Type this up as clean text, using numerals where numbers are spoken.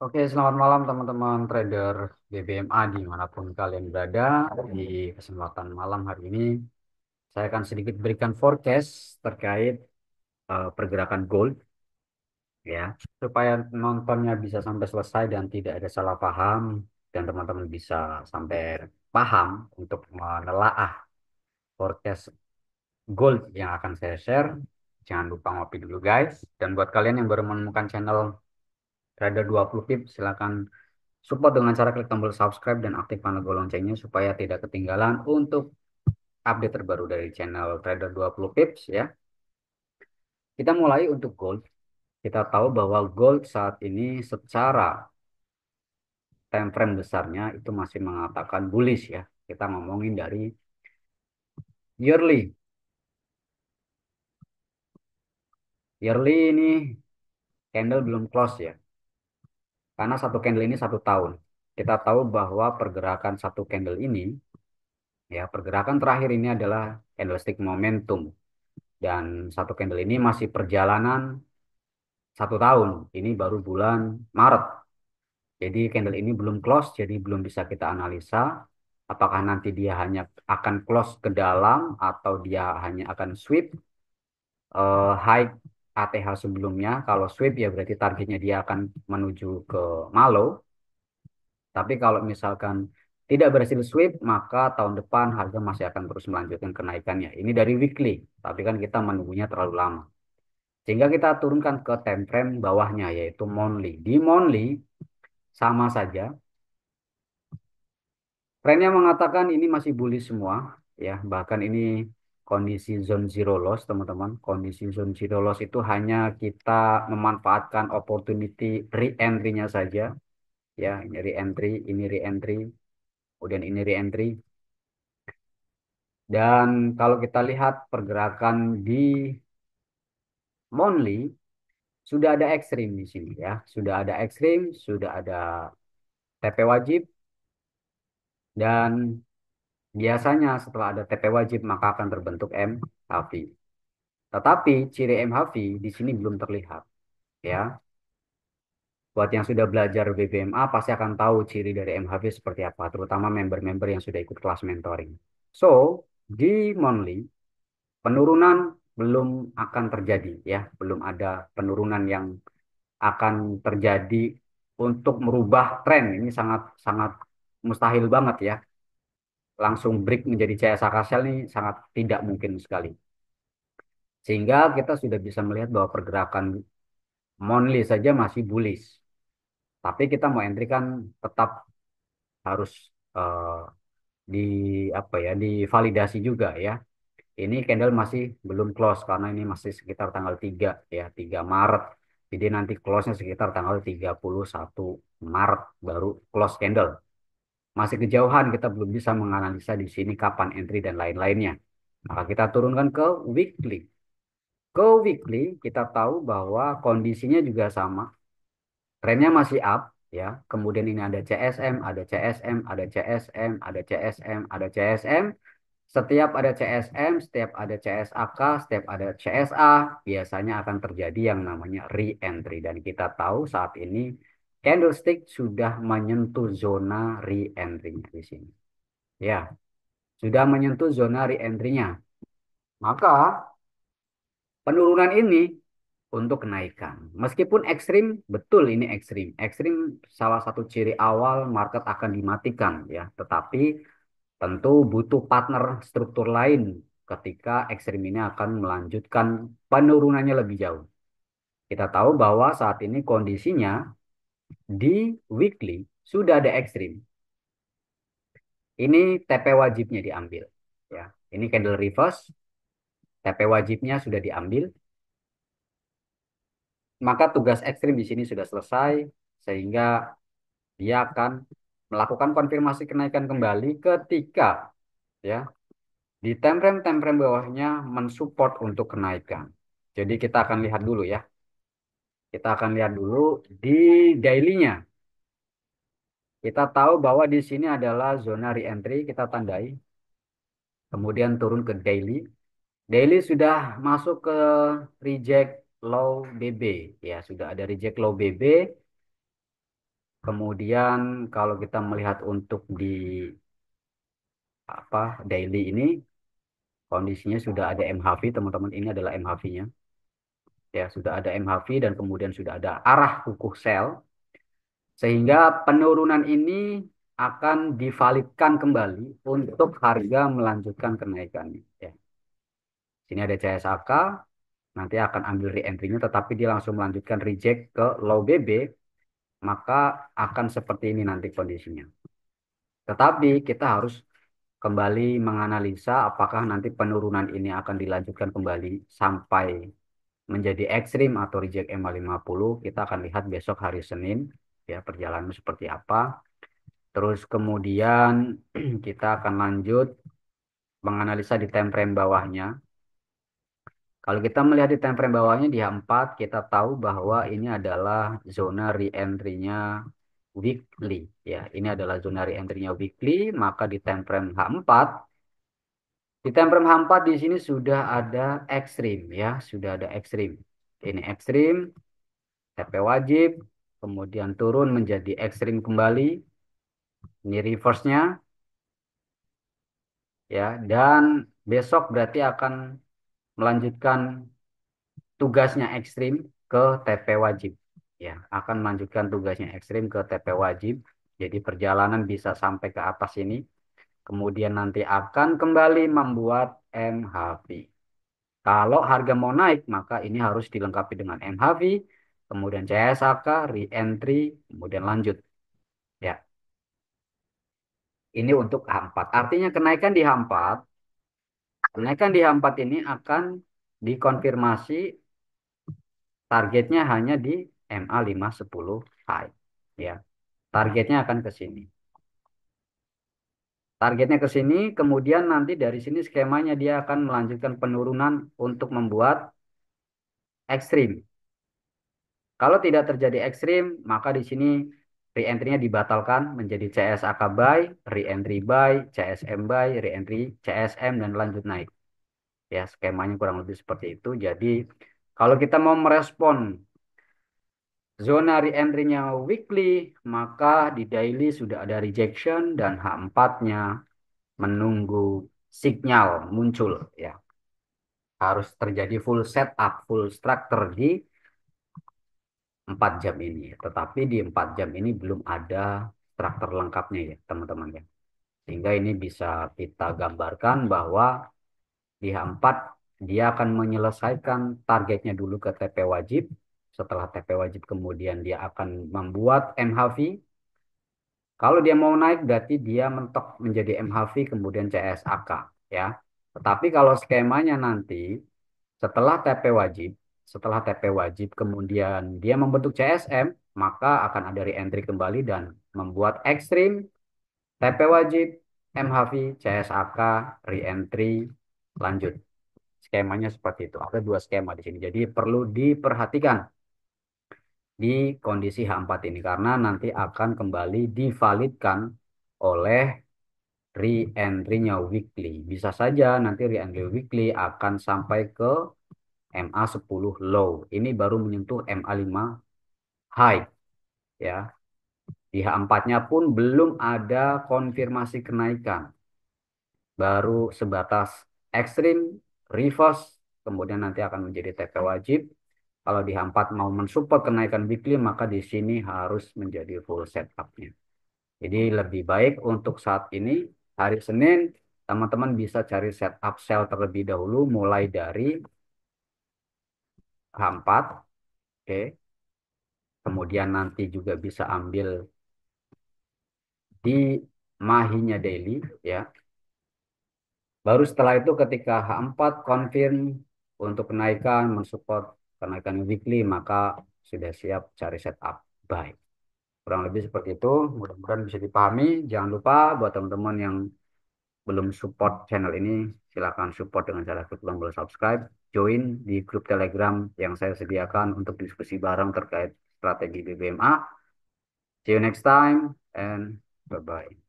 Oke, selamat malam teman-teman trader BBMA dimanapun kalian berada. Di kesempatan malam hari ini, saya akan sedikit berikan forecast terkait pergerakan gold, ya, supaya nontonnya bisa sampai selesai dan tidak ada salah paham dan teman-teman bisa sampai paham untuk menelaah forecast gold yang akan saya share. Jangan lupa ngopi dulu guys. Dan buat kalian yang baru menemukan channel Trader 20 Pip, silakan support dengan cara klik tombol subscribe dan aktifkan logo loncengnya supaya tidak ketinggalan untuk update terbaru dari channel Trader 20 Pips ya. Kita mulai untuk gold. Kita tahu bahwa gold saat ini secara time frame besarnya itu masih mengatakan bullish ya. Kita ngomongin dari yearly. Yearly ini candle belum close ya. Karena satu candle ini 1 tahun. Kita tahu bahwa pergerakan satu candle ini ya, pergerakan terakhir ini adalah candlestick momentum. Dan satu candle ini masih perjalanan 1 tahun. Ini baru bulan Maret. Jadi candle ini belum close, jadi belum bisa kita analisa. Apakah nanti dia hanya akan close ke dalam atau dia hanya akan sweep high ATH sebelumnya. Kalau sweep ya berarti targetnya dia akan menuju ke Malo. Tapi kalau misalkan tidak berhasil sweep, maka tahun depan harga masih akan terus melanjutkan kenaikannya. Ini dari weekly, tapi kan kita menunggunya terlalu lama. Sehingga kita turunkan ke time frame bawahnya yaitu monthly. Di monthly sama saja. Trennya mengatakan ini masih bullish semua ya. Bahkan ini kondisi zone zero loss teman-teman. Kondisi zone zero loss itu hanya kita memanfaatkan opportunity re-entry-nya saja ya. Ini re-entry, ini re-entry, kemudian ini re-entry. Dan kalau kita lihat pergerakan di monthly sudah ada ekstrim di sini ya. Sudah ada ekstrim, sudah ada TP wajib dan biasanya setelah ada TP wajib maka akan terbentuk MHV. Tetapi ciri MHV di sini belum terlihat ya. Buat yang sudah belajar BBMA pasti akan tahu ciri dari MHV seperti apa, terutama member-member yang sudah ikut kelas mentoring. So, di monthly penurunan belum akan terjadi ya, belum ada penurunan yang akan terjadi untuk merubah tren. Ini sangat sangat mustahil banget ya. Langsung break menjadi CSA Sel ini sangat tidak mungkin sekali. Sehingga kita sudah bisa melihat bahwa pergerakan monthly saja masih bullish. Tapi kita mau entry kan tetap harus eh, di apa ya, divalidasi juga ya. Ini candle masih belum close karena ini masih sekitar tanggal 3 ya, 3 Maret. Jadi nanti close-nya sekitar tanggal 31 Maret baru close candle. Masih kejauhan, kita belum bisa menganalisa di sini kapan entry dan lain-lainnya. Maka kita turunkan ke weekly. Ke weekly, kita tahu bahwa kondisinya juga sama. Trennya masih up, ya. Kemudian ini ada CSM, ada CSM, ada CSM, ada CSM, ada CSM. Setiap ada CSM, setiap ada CSAK, setiap ada CSA, biasanya akan terjadi yang namanya re-entry. Dan kita tahu saat ini candlestick sudah menyentuh zona re-entry-nya di sini. Ya, sudah menyentuh zona re-entry-nya. Maka penurunan ini untuk kenaikan. Meskipun ekstrim, betul ini ekstrim. Ekstrim salah satu ciri awal market akan dimatikan ya. Tetapi tentu butuh partner struktur lain ketika ekstrim ini akan melanjutkan penurunannya lebih jauh. Kita tahu bahwa saat ini kondisinya di weekly sudah ada ekstrim. Ini TP wajibnya diambil. Ya, ini candle reverse, TP wajibnya sudah diambil. Maka tugas ekstrim di sini sudah selesai sehingga dia akan melakukan konfirmasi kenaikan kembali ketika ya di time frame bawahnya mensupport untuk kenaikan. Jadi kita akan lihat dulu ya. Kita akan lihat dulu di daily-nya. Kita tahu bahwa di sini adalah zona re-entry, kita tandai. Kemudian turun ke daily. Daily sudah masuk ke reject low BB. Ya, sudah ada reject low BB. Kemudian kalau kita melihat untuk di apa daily ini kondisinya sudah ada MHV teman-teman, ini adalah MHV-nya. Ya, sudah ada MHV dan kemudian sudah ada arah kukuh sel sehingga penurunan ini akan divalidkan kembali untuk harga melanjutkan kenaikannya. Ya. Sini ada CSAK, nanti akan ambil re-entry-nya tetapi dia langsung melanjutkan reject ke low BB, maka akan seperti ini nanti kondisinya. Tetapi kita harus kembali menganalisa apakah nanti penurunan ini akan dilanjutkan kembali sampai menjadi ekstrim atau reject MA50. Kita akan lihat besok hari Senin ya perjalanan seperti apa. Terus kemudian kita akan lanjut menganalisa di time frame bawahnya. Kalau kita melihat di time frame bawahnya di H4, kita tahu bahwa ini adalah zona re-entry-nya weekly. Ya, ini adalah zona re-entry-nya weekly, maka di time frame H4, di time frame H4 di sini sudah ada ekstrim ya, sudah ada ekstrim. Ini ekstrim, TP wajib, kemudian turun menjadi ekstrim kembali. Ini reverse-nya ya, dan besok berarti akan melanjutkan tugasnya ekstrim ke TP wajib. Ya, akan melanjutkan tugasnya ekstrim ke TP wajib. Jadi perjalanan bisa sampai ke atas ini. Kemudian nanti akan kembali membuat MHV. Kalau harga mau naik, maka ini harus dilengkapi dengan MHV, kemudian CSAK, re-entry, kemudian lanjut. Ya, ini untuk H4. Artinya kenaikan di H4 ini akan dikonfirmasi targetnya hanya di MA510 high. Ya, targetnya akan ke sini. Targetnya ke sini, kemudian nanti dari sini skemanya dia akan melanjutkan penurunan untuk membuat ekstrim. Kalau tidak terjadi ekstrim, maka di sini re-entry-nya dibatalkan menjadi CSAK buy, re-entry buy, CSM buy, re-entry CSM dan lanjut naik. Ya, skemanya kurang lebih seperti itu. Jadi, kalau kita mau merespon zona re-entry-nya weekly, maka di daily sudah ada rejection dan H4-nya menunggu sinyal muncul ya. Harus terjadi full setup, full structure di 4 jam ini. Tetapi di 4 jam ini belum ada struktur lengkapnya ya, teman-teman ya. Sehingga ini bisa kita gambarkan bahwa di H4 dia akan menyelesaikan targetnya dulu ke TP wajib. Setelah TP wajib kemudian dia akan membuat MHV. Kalau dia mau naik berarti dia mentok menjadi MHV kemudian CSAK ya. Tetapi kalau skemanya nanti setelah TP wajib, setelah TP wajib kemudian dia membentuk CSM, maka akan ada re-entry kembali dan membuat ekstrim, TP wajib, MHV, CSAK, re-entry, lanjut. Skemanya seperti itu. Ada dua skema di sini. Jadi perlu diperhatikan di kondisi H4 ini karena nanti akan kembali divalidkan oleh re-entry-nya weekly. Bisa saja nanti re-entry weekly akan sampai ke MA10 low. Ini baru menyentuh MA5 high ya. Di H4-nya pun belum ada konfirmasi kenaikan. Baru sebatas ekstrim, reverse, kemudian nanti akan menjadi TP wajib. Kalau di H4 mau mensupport kenaikan weekly, maka di sini harus menjadi full setup-nya. Jadi lebih baik untuk saat ini, hari Senin, teman-teman bisa cari setup sell terlebih dahulu, mulai dari H4, oke. Kemudian nanti juga bisa ambil di mahinya daily ya. Baru setelah itu ketika H4 confirm untuk kenaikan mensupport kenaikan weekly maka sudah siap cari setup buy. Kurang lebih seperti itu. Mudah-mudahan bisa dipahami. Jangan lupa buat teman-teman yang belum support channel ini silakan support dengan cara klik tombol subscribe, join di grup Telegram yang saya sediakan untuk diskusi bareng terkait strategi BBMA. See you next time and bye-bye.